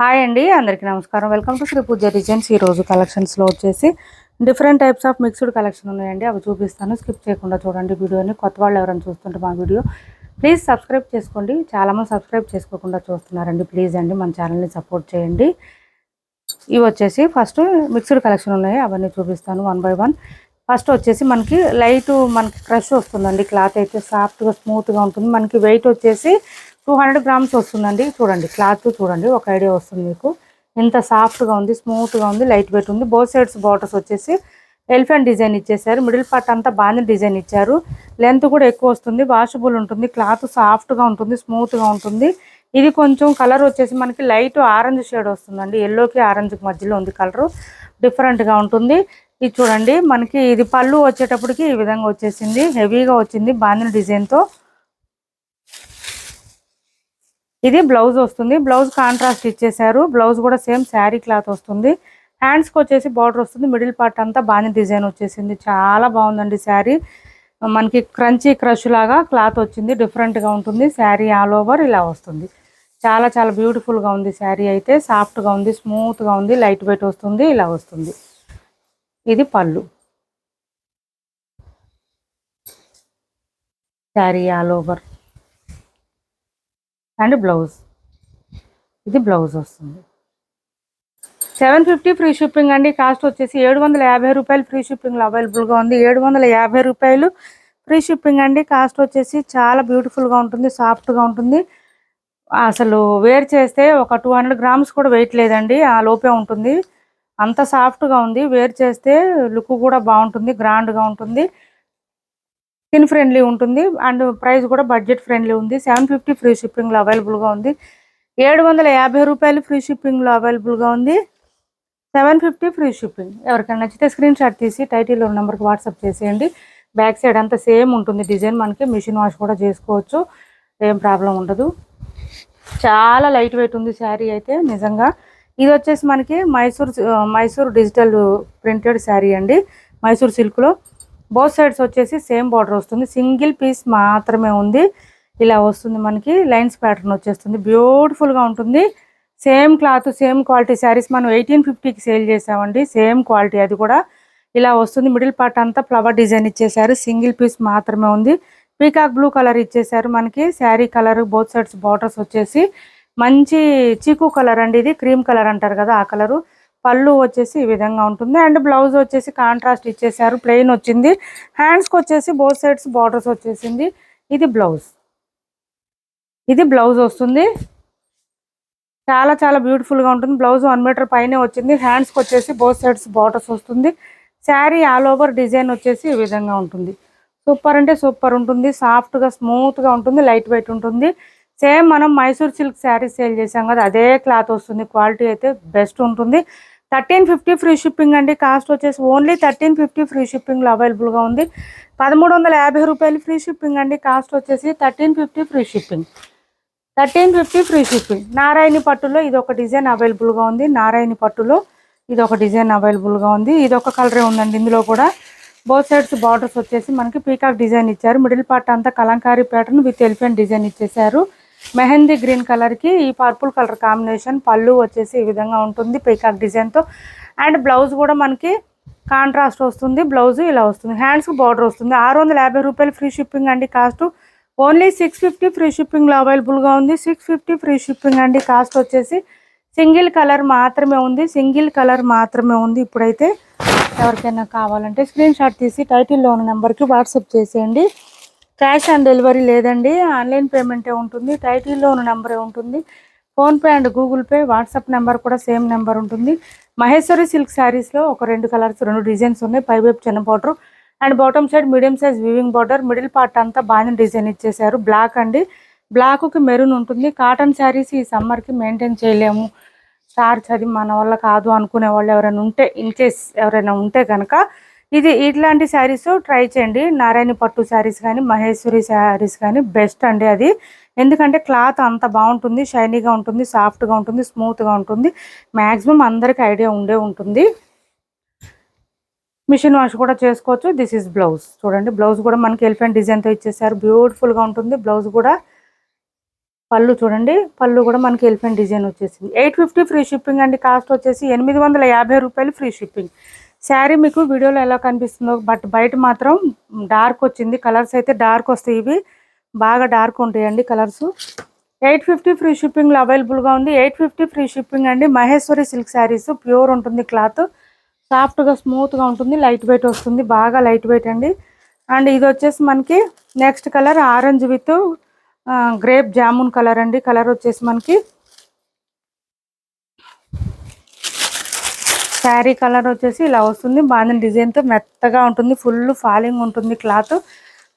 Hi అండి, అందరికీ నమస్కారం. Welcome to Sri Pooja designs. ఈరోజు కలెక్షన్స్లో వచ్చేసి different types of mixed collection ఉన్నాయండి. అవి చూపిస్తాను, స్కిప్ చేయకుండా చూడండి వీడియోని. కొత్త వాళ్ళు ఎవరైనా చూస్తుంటే మా వీడియో ప్లీజ్ సబ్స్క్రైబ్ చేసుకోండి. చాలామంది సబ్స్క్రైబ్ చేసుకోకుండా చూస్తున్నారండి. ప్లీజ్ అండి మన ఛానల్ని సపోర్ట్ చేయండి. ఇవి వచ్చేసి ఫస్ట్ మిక్స్డ్ కలెక్షన్ ఉన్నాయి, అవన్నీ చూపిస్తాను వన్ బై వన్. ఫస్ట్ వచ్చేసి మనకి మనకి క్రష్ వస్తుందండి. క్లాత్ అయితే సాఫ్ట్గా స్మూత్గా ఉంటుంది. మనకి వెయిట్ వచ్చేసి 200 గ్రామ్స్ వస్తుందండి. చూడండి క్లాత్ చూడండి, ఒక ఐడియా వస్తుంది మీకు. ఎంత సాఫ్ట్గా ఉంది, స్మూత్గా ఉంది, లైట్ వెయిట్ ఉంది. బోత్ సైడ్స్ బార్డర్స్ వచ్చేసి ఎలిఫెంట్ డిజైన్ ఇచ్చేసారు. మిడిల్ పార్ట్ అంతా బాగా డిజైన్ ఇచ్చారు. లెంత్ కూడా ఎక్కువ వస్తుంది, వాషబుల్ ఉంటుంది. క్లాత్ సాఫ్ట్గా ఉంటుంది, స్మూత్గా ఉంటుంది. ఇది కొంచెం కలర్ వచ్చేసి మనకి లైట్ ఆరెంజ్ షేడ్ వస్తుందండి. ఎల్లోకి ఆరెంజ్కి మధ్యలో ఉంది కలరు, డిఫరెంట్గా ఉంటుంది. ఇది చూడండి, మనకి ఇది పళ్ళు వచ్చేటప్పటికి ఈ విధంగా వచ్చేసింది, హెవీగా వచ్చింది బాందిని డిజైన్తో. ఇది బ్లౌజ్ వస్తుంది. బ్లౌజ్ కాంట్రాస్ట్ ఇచ్చేసారు. బ్లౌజ్ కూడా సేమ్ శారీ క్లాత్ వస్తుంది. హ్యాండ్స్కి వచ్చేసి బార్డర్ వస్తుంది. మిడిల్ పార్ట్ అంతా బాగా డిజైన్ వచ్చేసింది. చాలా బాగుందండి శారీ. మనకి క్రంచీ క్రష్ లాగా క్లాత్ వచ్చింది, డిఫరెంట్గా ఉంటుంది. శారీ ఆల్ ఓవర్ ఇలా వస్తుంది. చాలా చాలా బ్యూటిఫుల్గా ఉంది శారీ. అయితే సాఫ్ట్గా ఉంది, స్మూత్గా ఉంది, లైట్ వెయిట్ వస్తుంది, ఇలా వస్తుంది. ఇది పళ్ళు, sari all over and blouse. ఇది బ్లౌజ్ వస్తుంది. 750 ఫ్రీ షిప్పింగ్ అండి. కాస్ట్ వచ్చేసి 750 రూపాయలు ఫ్రీ షిప్పింగ్లో అవైలబుల్గా ఉంది. 750 రూపాయలు ఫ్రీ షిప్పింగ్ అండి. కాస్ట్ వచ్చేసి చాలా బ్యూటిఫుల్గా ఉంటుంది, సాఫ్ట్గా ఉంటుంది. అసలు వేర్ చేస్తే ఒక 200 గ్రామ్స్ కూడా వెయిట్ లేదండి, ఆ లోపే ఉంటుంది. అంత సాఫ్ట్గా ఉంది. వేర్ చేస్తే లుక్ కూడా బాగుంటుంది, గ్రాండ్గా ఉంటుంది, స్కిన్ ఫ్రెండ్లీ ఉంటుంది. అండ్ ప్రైస్ కూడా బడ్జెట్ ఫ్రెండ్లీ ఉంది. 750 ఫ్రీ షిప్పింగ్లో అవైలబుల్గా ఉంది. 750 రూపాయలు ఫ్రీ షిప్పింగ్లో అవైలబుల్గా ఉంది. 750 ఫ్రీ షిప్పింగ్. ఎవరికైనా నచ్చితే స్క్రీన్ షాట్ తీసి టైటిల్లో నెంబర్కి వాట్సాప్ చేసేయండి. బ్యాక్ సైడ్ అంతా సేమ్ ఉంటుంది డిజైన్. మనకి మిషన్ వాష్ కూడా చేసుకోవచ్చు, ఏం ప్రాబ్లం ఉండదు. చాలా లైట్ వెయిట్ ఉంది శారీ అయితే నిజంగా. ఇది వచ్చేసి మనకి మైసూర్ డిజిటల్ ప్రింటెడ్ శారీ అండి, మైసూర్ సిల్క్లో. బోత్ సైడ్స్ వచ్చేసి సేమ్ బార్డర్ వస్తుంది. సింగిల్ పీస్ మాత్రమే ఉంది, ఇలా వస్తుంది. మనకి లైన్స్ ప్యాటర్న్ వచ్చేస్తుంది, బ్యూటిఫుల్గా ఉంటుంది. Same cloth, same quality saris మనం 1850కి సేల్ చేసామండి. సేమ్ క్వాలిటీ అది కూడా ఇలా వస్తుంది. మిడిల్ పార్ట్ అంతా ఫ్లవర్ డిజైన్ ఇచ్చేసారు. సింగిల్ పీస్ మాత్రమే ఉంది. పీకాక్ బ్లూ కలర్ ఇచ్చేసారు. మనకి sari colour both sides borders వచ్చేసి మంచి చీకు కలర్ అండి. ఇది క్రీమ్ కలర్ అంటారు కదా, ఆ కలరు. పళ్ళు వచ్చేసి ఈ విధంగా ఉంటుంది. అండ్ బ్లౌజ్ వచ్చేసి కాంట్రాస్ట్ ఇచ్చేసారు, ప్లెయిన్ వచ్చింది. హ్యాండ్స్కి వచ్చేసి బోత్ సైడ్స్ బార్డర్స్ వచ్చేసింది. ఇది బ్లౌజ్. ఇది బ్లౌజ్ వస్తుంది. చాలా చాలా బ్యూటిఫుల్గా ఉంటుంది. బ్లౌజ్ 1 మీటర్ పైనే వచ్చింది. హ్యాండ్స్కి వచ్చేసి బోత్ సైడ్స్ బార్డర్స్ వస్తుంది. శారీ ఆల్ ఓవర్ డిజైన్ వచ్చేసి ఈ విధంగా ఉంటుంది. సూపర్ అంటే సూపర్ ఉంటుంది, సాఫ్ట్గా స్మూత్గా ఉంటుంది, లైట్ వెయిట్ ఉంటుంది. సేమ్ మనం మైసూర్ సిల్క్ శారీస్ సేల్ చేసాం కదా, అదే క్లాత్ వస్తుంది. క్వాలిటీ అయితే బెస్ట్ ఉంటుంది. 1350 ఫ్రీ షిప్పింగ్ అండి. కాస్ట్ వచ్చేసి ఓన్లీ 1350 ఫ్రీ షిప్పింగ్లో అవైలబుల్గా ఉంది. 1350 రూపాయలు ఫ్రీ షిప్పింగ్ అండి. కాస్ట్ వచ్చేసి 1350 free shipping. 1350 free shipping. Narayani పట్టులో ఇది ఒక డిజైన్ అవైలబుల్గా ఉంది. నారాయణి పట్టులో ఇది ఒక డిజైన్ అవైలబుల్గా ఉంది. ఇది ఒక కలరే ఉందండి ఇందులో కూడా. బోత్ సైడ్స్ బార్డర్స్ వచ్చేసి మనకి పీకాక్ డిజైన్ ఇచ్చారు. మిడిల్ పార్ట్ అంతా Kalamkari pattern with elephant design ఇచ్చేసారు. మెహందీ గ్రీన్ కలర్కి ఈ పర్పుల్ కలర్ కాంబినేషన్. పళ్ళు వచ్చేసి ఈ విధంగా ఉంటుంది పీకాక్ డిజైన్తో. అండ్ బ్లౌజ్ కూడా మనకి కాంట్రాస్ట్ వస్తుంది. బ్లౌజ్ ఇలా వస్తుంది. హ్యాండ్స్కి బార్డర్ వస్తుంది. 650 రూపాయలు ఫ్రీ షిప్పింగ్ అండి. కాస్ట్ ఓన్లీ 650 ఫ్రీ షిప్పింగ్లో అవైలబుల్గా ఉంది. 650 ఫ్రీ షిప్పింగ్ అండి. కాస్ట్ వచ్చేసి సింగిల్ కలర్ మాత్రమే ఉంది, సింగిల్ కలర్ మాత్రమే ఉంది. ఇప్పుడైతే ఎవరికైనా కావాలంటే స్క్రీన్ షాట్ తీసి టైటిల్లో ఉన్న నెంబర్కి వాట్సాప్ చేసేయండి. క్యాష్ ఆన్ డెలివరీ లేదండి, ఆన్లైన్ పేమెంటే ఉంటుంది. టైటిల్లో ఉన్న నెంబరే ఉంటుంది. PhonePe and Google pay, WhatsApp number కూడా సేమ్ నెంబర్ ఉంటుంది. మహేశ్వరి సిల్క్ శారీస్లో ఒక 2 కలర్స్ 2 డిజైన్స్ ఉన్నాయి. పైవైపు చిన్న border and bottom side medium size weaving border. Middle part అంతా బాగా డిజైన్ ఇచ్చేసారు. బ్లాక్ అండి, బ్లాక్కి మెరూన్ ఉంటుంది. కాటన్ శారీస్ ఈ సమ్మర్కి మెయింటైన్ చేయలేము, స్టార్చ్ అది మన వల్ల కాదు అనుకునే వాళ్ళు ఎవరైనా ఉంటే, ఇన్ కేస్ ఎవరైనా ఉంటే కనుక ఇట్లాంటి శారీస్ ట్రై చేయండి. నారాయణ పట్టు శారీస్ కానీ మహేశ్వరి శారీస్ కానీ బెస్ట్ అండి అది. ఎందుకంటే క్లాత్ అంత బాగుంటుంది, షైనీగా ఉంటుంది, సాఫ్ట్గా ఉంటుంది, స్మూత్గా ఉంటుంది. మ్యాక్సిమం అందరికి ఐడియా ఉంటుంది. మిషన్ వాష్ కూడా చేసుకోవచ్చు. This is blouse. చూడండి బ్లౌజ్ కూడా మనకి ఎలిఫెంట్ డిజైన్తో ఇచ్చేసారు. బ్యూటిఫుల్గా ఉంటుంది బ్లౌజ్ కూడా. పళ్ళు చూడండి, పళ్ళు కూడా మనకి ఎలిఫెంట్ డిజైన్ వచ్చేసింది. 850 ఫ్రీ షిప్పింగ్ అండి. కాస్ట్ వచ్చేసి 850 రూపాయలు ఫ్రీ షిప్పింగ్. శారీ మీకు వీడియోలో ఎలా కనిపిస్తుందో, బట్ బయట మాత్రం డార్క్ వచ్చింది. కలర్స్ అయితే డార్క్ వస్తాయి, ఇవి బాగా డార్క్ ఉంటాయండి కలర్స్. 850 ఫ్రీ షిప్పింగ్లో అవైలబుల్గా ఉంది. 850 ఫ్రీ షిప్పింగ్ అండి. మహేశ్వరి సిల్క్ శారీస్, ప్యూర్ ఉంటుంది క్లాత్, సాఫ్ట్గా స్మూత్గా ఉంటుంది, లైట్ వెయిట్ వస్తుంది, బాగా లైట్ వెయిట్ అండి. అండ్ ఇది వచ్చేసి మనకి next colour orange with grape jamun colour అండి. కలర్ వచ్చేసి మనకి శారీ కలర్ వచ్చేసి ఇలా వస్తుంది, బాగా డిజైన్తో మెత్తగా ఉంటుంది, ఫుల్ ఫాలింగ్ ఉంటుంది క్లాత్.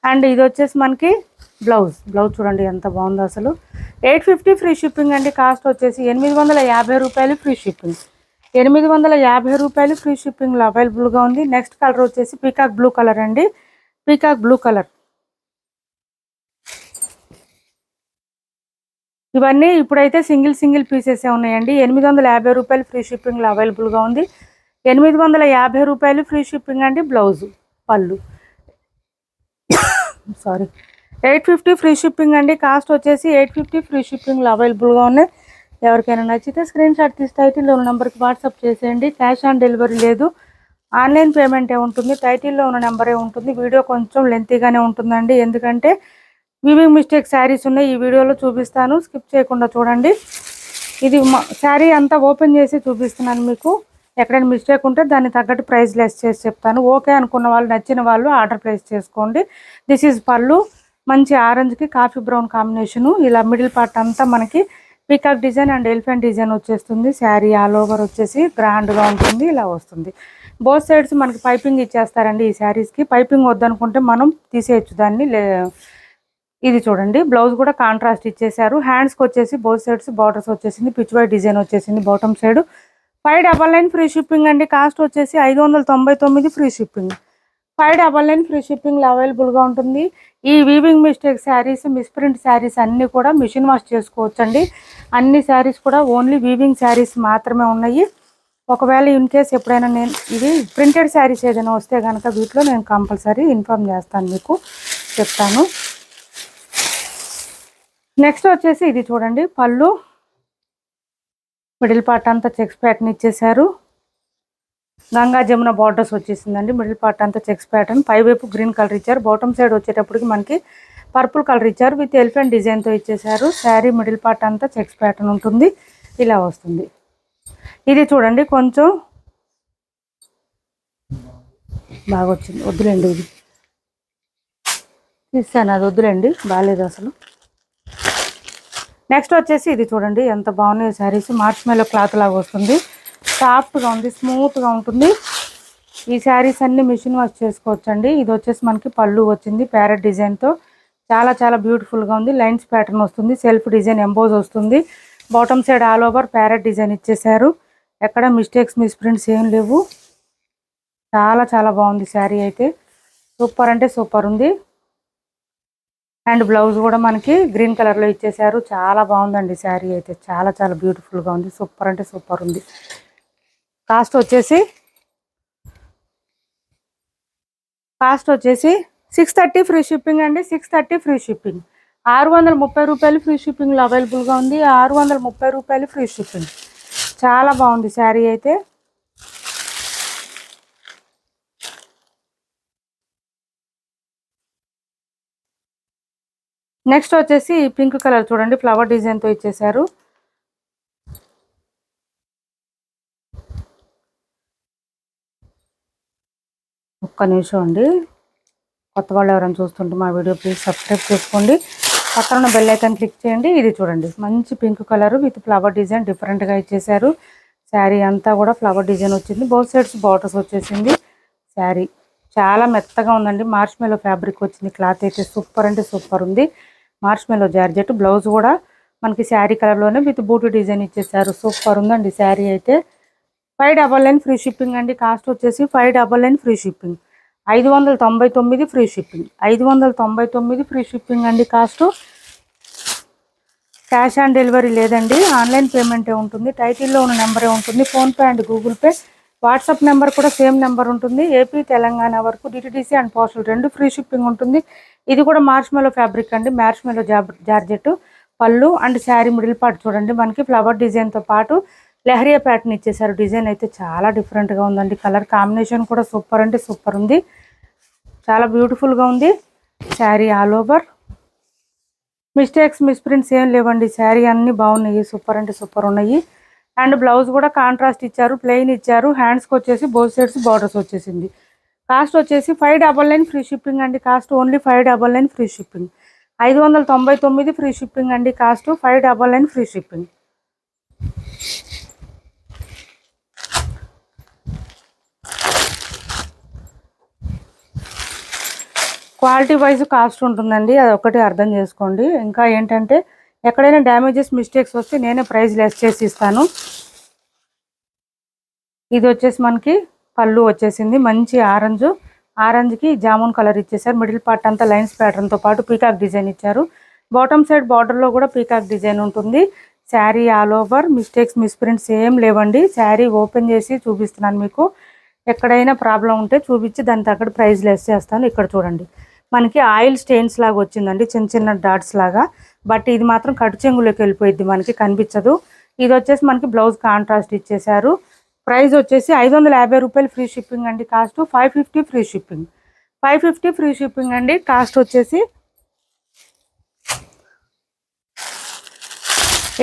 అండ్ ఇది వచ్చేసి మనకి బ్లౌజ్ చూడండి ఎంత బాగుందో అసలు. 850 ఫ్రీ షిప్పింగ్ అండి. కాస్ట్ వచ్చేసి 850 రూపాయలు ఫ్రీ షిప్పింగ్. 850 రూపాయలు ఫ్రీ షిప్పింగ్లో అవైలబుల్గా ఉంది. నెక్స్ట్ కలర్ వచ్చేసి పీకాక్ బ్లూ కలర్ అండి. Peacock blue colour. ఇవన్నీ ఇప్పుడైతే సింగిల్ పీసెసే ఉన్నాయండి. 850 రూపాయలు ఫ్రీ షిప్పింగ్లో అవైలబుల్గా ఉంది. 850 రూపాయలు ఫ్రీ షిప్పింగ్ అండి. బ్లౌజు, పళ్ళు. సారీ, 850 ఫ్రీ షిప్పింగ్ అండి. కాస్ట్ వచ్చేసి 850 ఫ్రీ షిప్పింగ్లో అవైలబుల్గా ఉన్నాయి. ఎవరికైనా నచ్చితే స్క్రీన్ షాట్ తీసి టైటిల్లో ఉన్న నెంబర్కి వాట్సాప్ చేసేయండి. క్యాష్ ఆన్ డెలివరీ లేదు, ఆన్లైన్ పేమెంటే ఉంటుంది. టైటిల్లో ఉన్న నెంబరే ఉంటుంది. వీడియో కొంచెం లెంతీగానే ఉంటుందండి, ఎందుకంటే వీవింగ్ మిస్టేక్ శారీస్ ఉన్నాయి, ఈ వీడియోలో చూపిస్తాను, స్కిప్ చేయకుండా చూడండి. ఇది శారీ అంతా ఓపెన్ చేసి చూపిస్తున్నాను మీకు. ఎక్కడైనా మిస్టేక్ ఉంటే దాన్ని తగ్గట్టు ప్రైస్ లెస్ చేసి చెప్తాను. ఓకే అనుకున్న వాళ్ళు, నచ్చిన వాళ్ళు ఆర్డర్ ప్లేస్ చేసుకోండి. దిస్ ఈజ్ పళ్ళు, మంచి ఆరెంజ్కి కాఫీ బ్రౌన్ కాంబినేషను. ఇలా మిడిల్ పార్ట్ అంతా మనకి peacock design and elephant design వచ్చేస్తుంది. శారీ ఆల్ ఓవర్ వచ్చేసి గ్రాండ్గా ఉంటుంది, ఇలా వస్తుంది. బోత్ సైడ్స్ మనకి పైపింగ్ ఇచ్చేస్తారండి. ఈ శారీస్కి పైపింగ్ వద్దనుకుంటే మనం తీసేయచ్చు దాన్ని. ఇది చూడండి, బ్లౌజ్ కూడా కాంట్రాస్ట్ ఇచ్చేసారు. హ్యాండ్స్కి వచ్చేసి బోత్ సైడ్స్ బార్డర్స్ వచ్చేసింది, పిచ్ వై డిజైన్ వచ్చేసింది బాటమ్ సైడ్. 599 ఫ్రీ షిప్పింగ్ అండి. కాస్ట్ వచ్చేసి 599 ఫ్రీ షిప్పింగ్. 599 ఫ్రీ షిప్పింగ్లో అవైలబుల్గా ఉంటుంది. ఈ weaving mistake saris, misprint saris అన్నీ కూడా మిషన్ వాష్ చేసుకోవచ్చండి. అన్ని శారీస్ కూడా ఓన్లీ వీవింగ్ శారీస్ మాత్రమే ఉన్నాయి. ఒకవేళ ఇన్ కేస్ ఎప్పుడైనా నేను ఇది ప్రింటెడ్ శారీస్ ఏదైనా వస్తే కనుక వీటిలో నేను కంపల్సరీ ఇన్ఫామ్ చేస్తాను, మీకు చెప్తాను. నెక్స్ట్ వచ్చేసి ఇది చూడండి, పళ్ళు మిడిల్ పార్ట్ అంతా చెక్స్ ప్యాటర్న్ ఇచ్చేసారు. గంగా జమున బార్డర్స్ వచ్చేసిందండి. మిడిల్ పార్ట్ అంతా చెక్స్ ప్యాటర్న్, పైవైపు గ్రీన్ కలర్ ఇచ్చారు. బాటమ్ సైడ్ వచ్చేటప్పటికి మనకి పర్పుల్ కలర్ ఇచ్చారు, విత్ ఎలిఫెంట్ డిజైన్తో ఇచ్చేసారు. శారీ మిడిల్ పార్ట్ అంతా చెక్స్ ప్యాటర్న్ ఉంటుంది, ఇలా వస్తుంది. ఇది చూడండి, కొంచెం బాగా వచ్చింది, వద్దులేండి ఇది తీసాను, అది వద్దులేండి, బాగాలేదు అసలు. నెక్స్ట్ వచ్చేసి ఇది చూడండి, ఎంత బాగున్నాయి శారీస్. మార్చ్ మేలో క్లాత్ లాగా వస్తుంది, సాఫ్ట్గా ఉంది, స్మూత్గా ఉంటుంది. ఈ శారీస్ అన్ని మిషన్ వాష్ చేసుకోవచ్చండి. ఇది వచ్చేసి మనకి పళ్ళు వచ్చింది ప్యారెట్ డిజైన్తో, చాలా బ్యూటిఫుల్గా ఉంది. లైన్స్ ప్యాటర్న్ వస్తుంది, సెల్ఫ్ డిజైన్ ఎంబోజ్ వస్తుంది. Bottom side all over parrot design ఇచ్చేసారు. ఎక్కడ మిస్టేక్స్, మిస్ప్రింట్స్ ఏం లేవు. చాలా బాగుంది శారీ అయితే, సూపర్ అంటే సూపర్ ఉంది. అండ్ బ్లౌజ్ కూడా మనకి గ్రీన్ కలర్లో ఇచ్చేసారు. చాలా బాగుందండి శారీ అయితే, చాలా బ్యూటిఫుల్గా ఉంది, సూపర్ అంటే సూపర్ ఉంది. కాస్ట్ వచ్చేసి 630 ఫ్రీ షిప్పింగ్ అండి. 630 ఫ్రీ షిప్పింగ్. 630 రూపాయలు ఫ్రీ షిప్పింగ్లో అవైలబుల్గా ఉంది. 630 రూపాయలు ఫ్రీ షిప్పింగ్. చాలా బాగుంది శారీ అయితే. నెక్స్ట్ వచ్చేసి పింక్ కలర్ చూడండి, ఫ్లవర్ డిజైన్తో ఇచ్చేసారు. ఒక్క నిమిషం అండి, కొత్త వాళ్ళు ఎవరైనా చూస్తుంటే మా వీడియో ప్లీజ్ సబ్స్క్రైబ్ చేసుకోండి, పక్కన ఉన్న బెల్ ఐకాన్ క్లిక్ చేయండి. ఇది చూడండి, మంచి pink colour with flower design డిఫరెంట్గా ఇచ్చేసారు. శారీ అంతా కూడా ఫ్లవర్ డిజైన్ వచ్చింది, బోత్ సైడ్స్ బార్డర్స్ వచ్చేసింది. శారీ చాలా మెత్తగా ఉందండి, మార్చ్ మేలో ఫ్యాబ్రిక్ వచ్చింది. క్లాత్ అయితే సూపర్ అంటే సూపర్ ఉంది. మార్చ్ మేలో జార్జెట్. బ్లౌజ్ కూడా మనకి శారీ కలర్లోనే విత్ బూటీ డిజైన్ ఇచ్చేసారు. సూపర్ ఉందండి శారీ అయితే. 599 ఫ్రీ షిప్పింగ్ అండి. కాస్ట్ వచ్చేసి 599 free shipping. 599 free shipping. 599 free shipping అండి. కాస్ట్. క్యాష్ ఆన్ డెలివరీ లేదండి, ఆన్లైన్ పేమెంటే ఉంటుంది. టైటిల్లో ఉన్న నెంబరే ఉంటుంది, PhonePe and Google pay. WhatsApp number కూడా సేమ్ నెంబర్ ఉంటుంది. ఏపీ తెలంగాణ వరకు DTDC and postal 2 free shipping ఉంటుంది. ఇది కూడా మార్చ్ మేలో ఫ్యాబ్రిక్ అండి, మార్చ్ మేలో జార్జెట్. పళ్ళు అండ్ శారీ మిడిల్ పార్ట్ చూడండి, మనకి ఫ్లవర్ డిజైన్తో పాటు లెహరియా ప్యాటర్న్ ఇచ్చేసారు. డిజైన్ అయితే చాలా డిఫరెంట్గా ఉందండి. కలర్ కాంబినేషన్ కూడా సూపర్ అంటే సూపర్ ఉంది. చాలా బ్యూటిఫుల్గా ఉంది. Sari all over mistakes misprints ఏం లేవండి. శారీ అన్నీ బాగున్నాయి, సూపర్ అంటే సూపర్ ఉన్నాయి. అండ్ బ్లౌజ్ కూడా కాంట్రాస్ట్ ఇచ్చారు, ప్లెయిన్ ఇచ్చారు. హ్యాండ్స్కి వచ్చేసి బోత్ సైడ్స్ బార్డర్స్ వచ్చేసింది. కాస్ట్ వచ్చేసి 599 ఫ్రీ షిప్పింగ్ అండి. Cost only 599 free shipping. 599 free shipping అండి. Cost 599 free shipping. Quality wise cost ఉంటుందండి, అది ఒకటి అర్థం చేసుకోండి. ఇంకా ఏంటంటే ఎక్కడైనా డ్యామేజెస్ మిస్టేక్స్ వస్తే నేనే ప్రైస్ లెస్ చేసి ఇస్తాను. ఇది వచ్చేసి మనకి పళ్ళు వచ్చేసింది, మంచి ఆరెంజ్కి జామున్ కలర్ ఇచ్చేసారు. మిడిల్ పార్ట్ అంతా లైన్స్ ప్యాటర్న్తో పాటు పీకాక్ డిజైన్ ఇచ్చారు. బాటమ్ సైడ్ బార్డర్లో కూడా పీకాక్ డిజైన్ ఉంటుంది. Sari all over mistakes misprints ఏం లేవండి. శారీ ఓపెన్ చేసి చూపిస్తున్నాను మీకు. ఎక్కడైనా ప్రాబ్లం ఉంటే చూపించి దాని తగ్గట్టు ప్రైస్ లెస్ చేస్తాను. ఇక్కడ చూడండి, మనకి ఆయిల్ స్టెయిన్స్ లాగా వచ్చిందండి, చిన్న చిన్న డాట్స్ లాగా. బట్ ఇది మాత్రం కటు చెంగులోకి వెళ్ళిపోయింది, మనకి కనిపించదు. ఇది వచ్చేసి మనకి బ్లౌజ్ కాంట్రాస్ట్ ఇచ్చేసారు. ప్రైస్ వచ్చేసి 550 రూపాయలు ఫ్రీ షిప్పింగ్ అండి. Cost 550 free shipping. 550 free shipping అండి. కాస్ట్ వచ్చేసి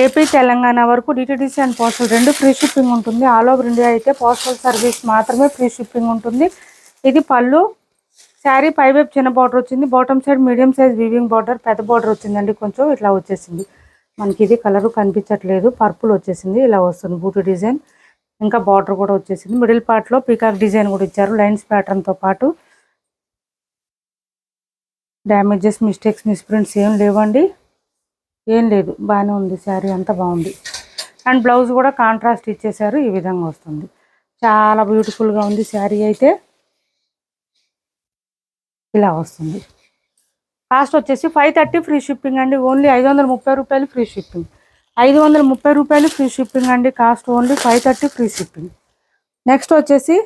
ఏపీ తెలంగాణ వరకు DTDC and postal 2 free shipping ఉంటుంది. ఆల్ ఓవర్ ఇండియా అయితే పోస్టల్ సర్వీస్ మాత్రమే ఫ్రీ షిప్పింగ్ ఉంటుంది. ఇది పళ్ళు. శారీ పై వైపు చిన్న బార్డర్ వచ్చింది, bottom side medium size weaving border, పెద్ద బార్డర్ వచ్చిందండి, కొంచెం ఇట్లా వచ్చేసింది. మనకి ఇది కలరు కనిపించట్లేదు, పర్పుల్ వచ్చేసింది, ఇలా వస్తుంది బూటీ డిజైన్. ఇంకా బార్డర్ కూడా వచ్చేసింది. మిడిల్ పార్ట్లో పీకాక్ డిజైన్ కూడా ఇచ్చారు లైన్స్ ప్యాటర్న్తో పాటు. డ్యామేజెస్ మిస్టేక్స్ మిస్ప్రింట్స్ ఏం లేవండి, ఏం లేదు, బాగానే ఉంది. శారీ అంతా బాగుంది. అండ్ బ్లౌజ్ కూడా కాంట్రాస్ట్ ఇచ్చేసారు, ఈ విధంగా వస్తుంది. చాలా బ్యూటిఫుల్గా ఉంది. శారీ అయితే ఇలా వస్తుంది. కాస్ట్ వచ్చేసి 530 ఫ్రీ షిప్పింగ్ అండి. ఓన్లీ 530 రూపాయలు ఫ్రీ షిప్పింగ్. 530 రూపాయలు ఫ్రీ షిప్పింగ్ అండి. Cost only 530 free shipping. Next వచ్చేసి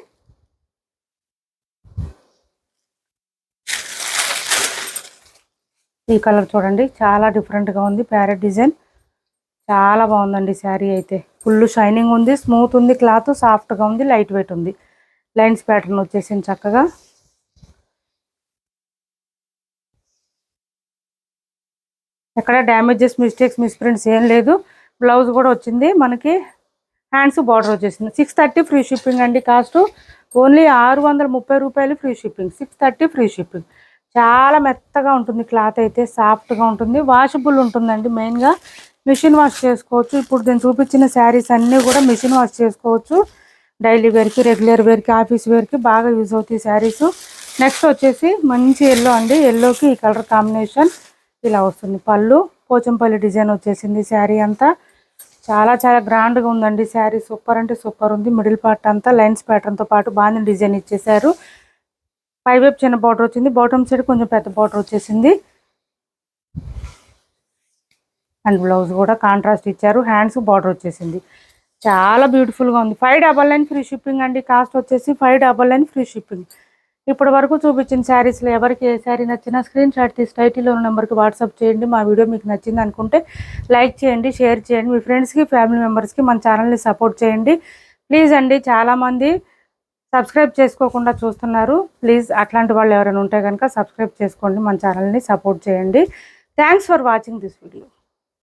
ఈ కలర్ చూడండి, చాలా డిఫరెంట్గా ఉంది. ప్యారెట్ డిజైన్ చాలా బాగుందండి. శారీ అయితే ఫుల్ షైనింగ్ ఉంది, స్మూత్ ఉంది, క్లాత్ సాఫ్ట్గా ఉంది, లైట్ వెయిట్ ఉంది. లైన్స్ ప్యాటర్న్ వచ్చేసింది చక్కగా. ఎక్కడ డ్యామేజెస్ మిస్టేక్స్ మిస్ప్రింట్స్ ఏం లేదు. బ్లౌజ్ కూడా వచ్చింది మనకి, హ్యాండ్స్ బార్డర్ వచ్చేసింది. 630 ఫ్రీ షిప్పింగ్ అండి. కాస్ట్ ఓన్లీ 630 రూపాయలు ఫ్రీ షిప్పింగ్. 630 free shipping. చాలా మెత్తగా ఉంటుంది, క్లాత్ అయితే సాఫ్ట్గా ఉంటుంది, వాషబుల్ ఉంటుందండి. మెయిన్గా మిషన్ వాష్ చేసుకోవచ్చు. ఇప్పుడు నేను చూపించిన శారీస్ అన్నీ కూడా మిషన్ వాష్ చేసుకోవచ్చు. డైలీ వేర్కి, రెగ్యులర్ వేర్కి, ఆఫీస్ వేర్కి బాగా యూజ్ అవుతాయి శారీస్. నెక్స్ట్ వచ్చేసి మంచి ఎల్లో అండి. ఎల్లోకి ఈ కలర్ కాంబినేషన్ ఇలా వస్తుంది. పళ్ళు పోచంపల్లి డిజైన్ వచ్చేసింది. శారీ అంతా చాలా చాలా గ్రాండ్గా ఉందండి. శారీ సూపర్ అంటే సూపర్ ఉంది. మిడిల్ పార్ట్ అంతా లైన్స్ ప్యాటర్న్తో పాటు బాగా డిజైన్ ఇచ్చేసారు. పై వైపు చిన్న బార్డర్ వచ్చింది, బాటమ్ సైడ్ కొంచెం పెద్ద బార్డర్ వచ్చేసింది. అండ్ బ్లౌజ్ కూడా కాంట్రాస్ట్ ఇచ్చారు, హ్యాండ్స్ బార్డర్ వచ్చేసింది. చాలా బ్యూటిఫుల్గా ఉంది. 599 ఫ్రీ షిప్పింగ్ అండి. కాస్ట్ వచ్చేసి 599 ఫ్రీ షిప్పింగ్. ఇప్పటి వరకు చూపించిన శారీస్లో ఎవరికి ఏ శారీ నచ్చినా స్క్రీన్ షాట్ తీసి టైటిల్లో ఉన్న నెంబర్కి వాట్సాప్ చేయండి. మా వీడియో మీకు నచ్చింది అనుకుంటే లైక్ చేయండి, షేర్ చేయండి. మీ ఫ్రెండ్స్కి, ఫ్యామిలీ మెంబర్స్కి మన ఛానల్ని సపోర్ట్ చేయండి ప్లీజ్ అండి. చాలామంది సబ్స్క్రైబ్ చేసుకోకుండా చూస్తున్నారు. ప్లీజ్ అట్లాంటి వాళ్ళు ఎవరైనా ఉంటే కనుక సబ్స్క్రైబ్ చేసుకోండి, మన ఛానల్ని సపోర్ట్ చేయండి. Thanks for watching this video.